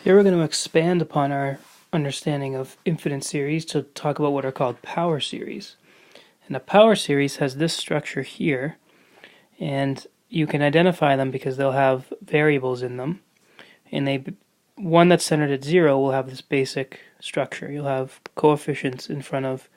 Here we're going to expand upon our understanding of infinite series to talk about what are called power series. And a power series has this structure here, and you can identify them because they'll have variables in them. And one that's centered at 0 will have this basic structure. You'll have coefficients in front of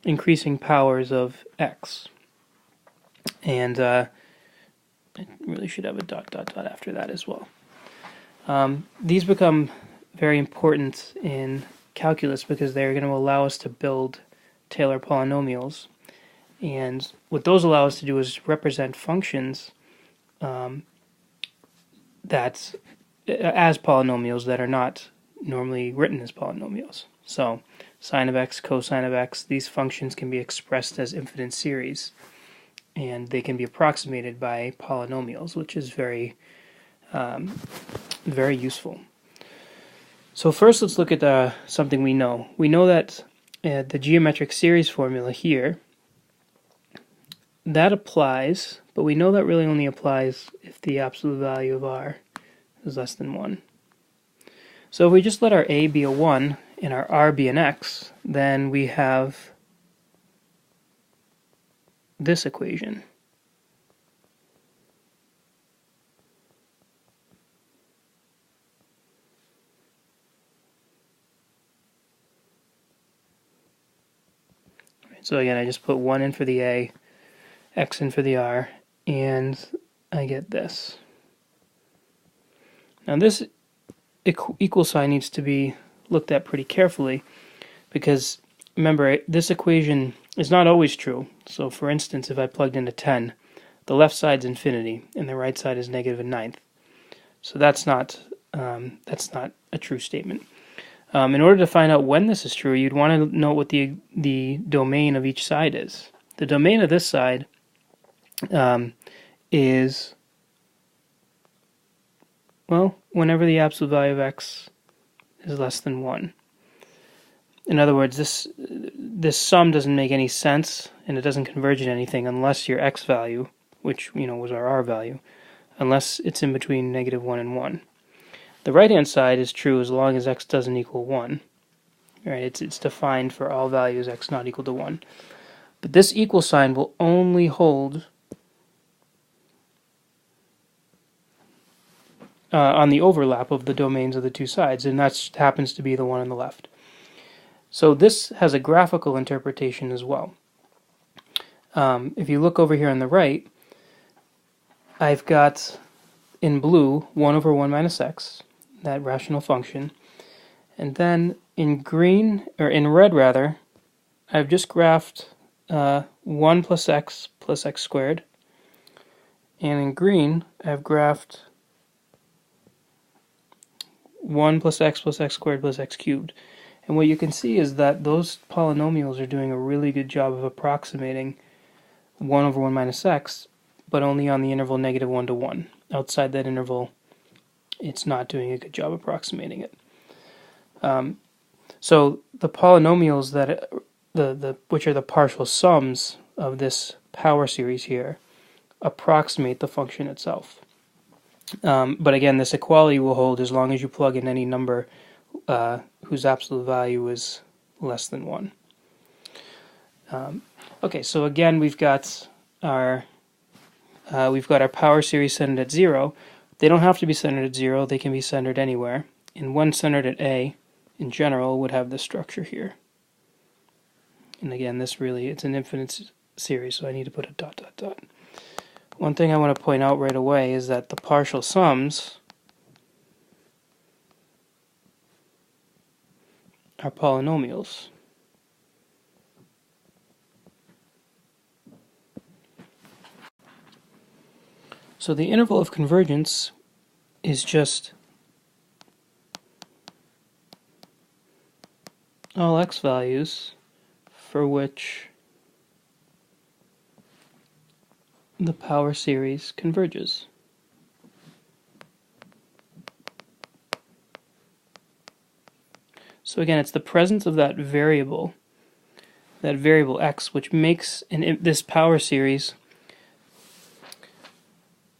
increasing powers of x. And it really should have a ... after that as well. These become very important in calculus because they're going to allow us to build Taylor polynomials. And what those allow us to do is represent functions that as polynomials that are not normally written as polynomials. So sine of x, cosine of x, these functions can be expressed as infinite series, and they can be approximated by polynomials, which is very useful. So first let's look at something we know. We know that the geometric series formula here, that applies, but we know that really only applies if the absolute value of r is less than 1. So if we just let our a be a 1 and our r be an x, then we have this equation. So again, I just put 1 in for the a, x in for the r, and I get this. Now this equal sign needs to be looked at pretty carefully because remember, this equation is not always true. So for instance, if I plugged in a 10, the left side's infinity and the right side is negative a ninth. So that's not a true statement. In order to find out when this is true, you'd want to know what the domain of each side is. The domain of this side is, well, whenever the absolute value of x is less than 1. In other words, this sum doesn't make any sense, and it doesn't converge in anything unless your x value, which was our r value, unless it's in between negative 1 and 1. The right-hand side is true as long as x doesn't equal 1. Right? It's defined for all values x not equal to 1. But this equal sign will only hold on the overlap of the domains of the two sides, and that happens to be the one on the left. So this has a graphical interpretation as well. If you look over here on the right, I've got in blue 1 over 1 minus x, that rational function, and then in green, or in red rather, I've just graphed 1 plus x squared, and in green I've graphed 1 plus x squared plus x cubed. And what you can see is that those polynomials are doing a really good job of approximating 1 over 1 minus x, but only on the interval negative 1 to 1. Outside that interval, it's not doing a good job approximating it. So the polynomials that which are the partial sums of this power series here approximate the function itself. But again, this equality will hold as long as you plug in any number whose absolute value is less than 1. Okay, so again we've got our power series centered at 0. They don't have to be centered at 0, they can be centered anywhere. And one centered at a, in general, would have this structure here. And again, it's an infinite series, so I need to put a ... One thing I want to point out right away is that the partial sums are polynomials. So the interval of convergence is just all x values for which the power series converges. So again, it's the presence of that variable x, which makes this power series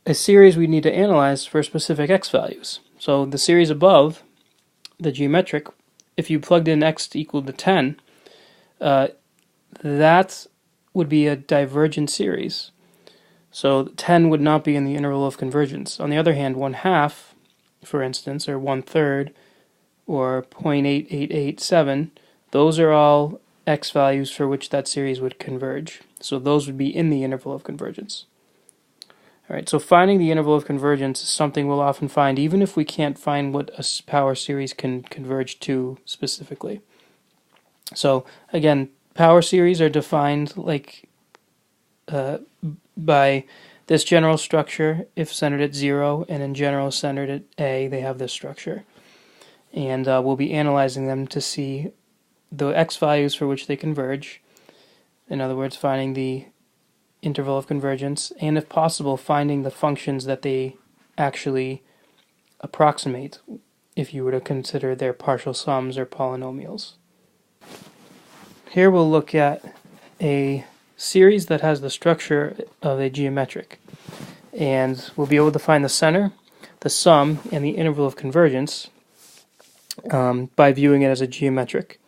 a series we need to analyze for specific x values. So the series above the geometric, if you plugged in x equal to 10, that would be a divergent series. So 10 would not be in the interval of convergence. On the other hand, 1/2, for instance, or 1/3, or 0.8887, those are all x values for which that series would converge. So those would be in the interval of convergence. All right, so finding the interval of convergence is something we'll often find even if we can't find what a power series can converge to specifically. So again, power series are defined like by this general structure if centered at 0, and in general centered at A, they have this structure. And we'll be analyzing them to see the x values for which they converge. In other words, finding the interval of convergence, and if possible, finding the functions that they actually approximate if you were to consider their partial sums or polynomials. Here we'll look at a series that has the structure of a geometric, and we'll be able to find the center, the sum, and the interval of convergence by viewing it as a geometric.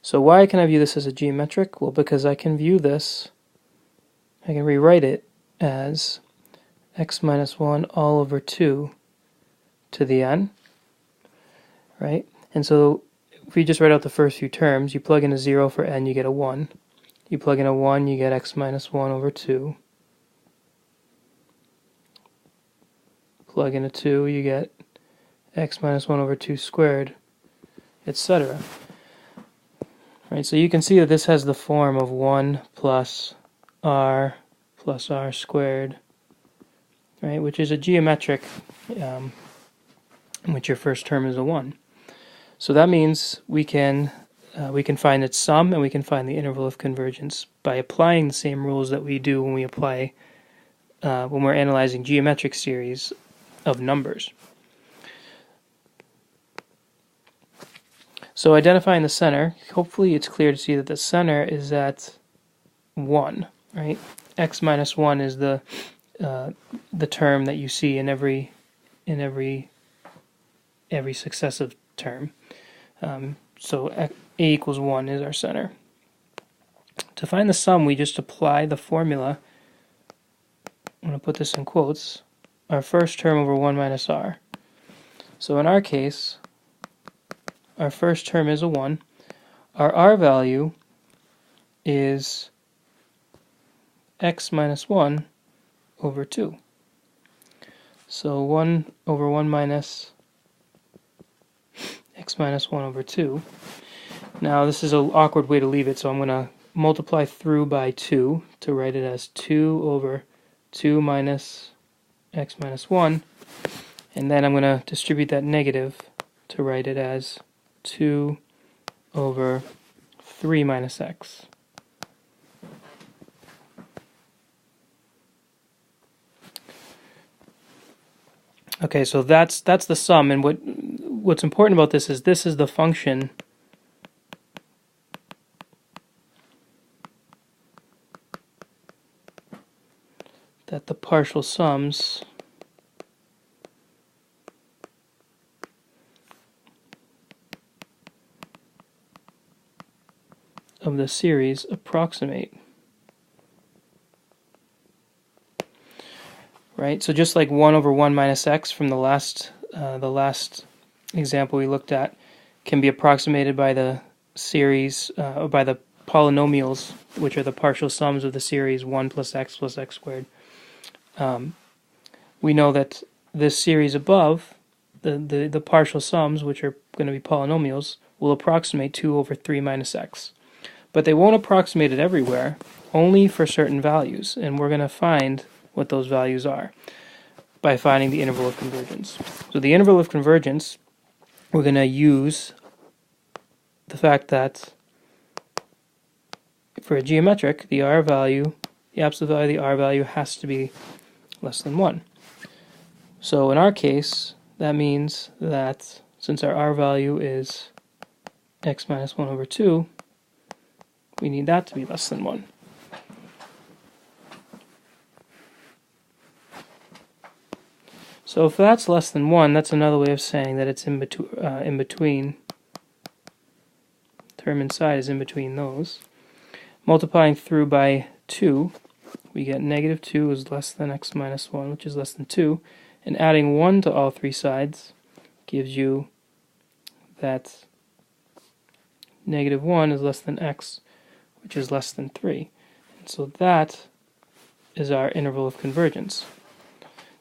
So why can I view this as a geometric? Well, because I can view this, I can rewrite it as x minus 1 all over 2 to the n, right? And so if we just write out the first few terms, you plug in a 0 for n, you get a 1. You plug in a 1, you get x minus 1 over 2. Plug in a 2, you get x minus 1 over 2 squared, etc. Right, so you can see that this has the form of 1 plus r squared, right, which is a geometric in which your first term is a 1. So that means we can find its sum, and we can find the interval of convergence by applying the same rules that we do when we apply when we're analyzing geometric series of numbers. So identifying the center, hopefully it's clear to see that the center is at 1, right? X minus 1 is the term that you see in every successive term. So A equals 1 is our center. To find the sum, we just apply the formula. I'm going to put this in quotes. Our first term over 1 minus r. So in our case, our first term is a 1. Our r value is x minus 1 over 2. So 1 over 1 minus x minus 1 over 2. Now this is an awkward way to leave it, so I'm going to multiply through by 2 to write it as 2 over 2 minus x minus 1. And then I'm going to distribute that negative to write it as 2 over 3 minus x. Okay, so that's the sum, and what's important about this is the function that the partial sums of the series approximate. Right? So just like 1 over 1 minus x from the last example we looked at can be approximated by the series, by the polynomials, which are the partial sums of the series 1 plus x squared. We know that this series above, the partial sums, which are going to be polynomials, will approximate 2 over 3 minus x. But they won't approximate it everywhere, only for certain values, and we're going to find what those values are by finding the interval of convergence. So the interval of convergence, we're going to use the fact that for a geometric, the r value, the absolute value of the r value has to be less than 1. So in our case, that means that since our r value is x minus 1 over 2, we need that to be less than 1. So So if that's less than 1, that's another way of saying that it's in between. Term inside is in between those. Multiplying through by 2, we get negative 2 is less than x minus 1, which is less than 2. And adding 1 to all three sides gives you that negative 1 is less than x, which is less than 3. And so that is our interval of convergence.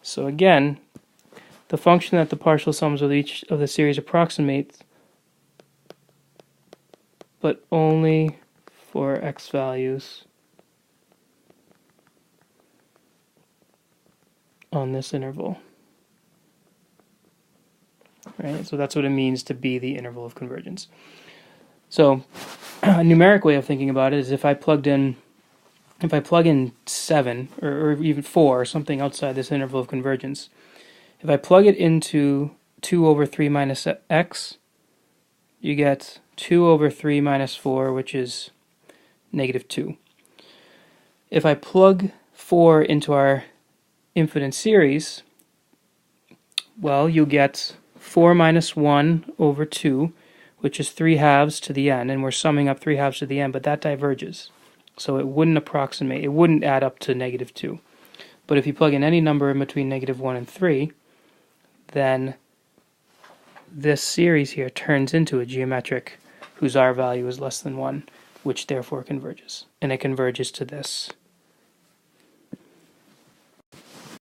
So again, the function that the partial sums of each of the series approximates, but only for x values on this interval. Right? So that's what it means to be the interval of convergence. So a numeric way of thinking about it is if I plug in 7 or even 4 or something outside this interval of convergence, if I plug it into 2 over 3 minus x, you get 2 over 3 minus 4, which is negative 2. If I plug 4 into our infinite series, well, you get 4 minus 1 over 2, which is 3 halves to the n, and we're summing up 3 halves to the n, but that diverges. So it wouldn't approximate, it wouldn't add up to negative 2. But if you plug in any number in between negative 1 and 3, then this series here turns into a geometric whose r value is less than 1, which therefore converges. And it converges to this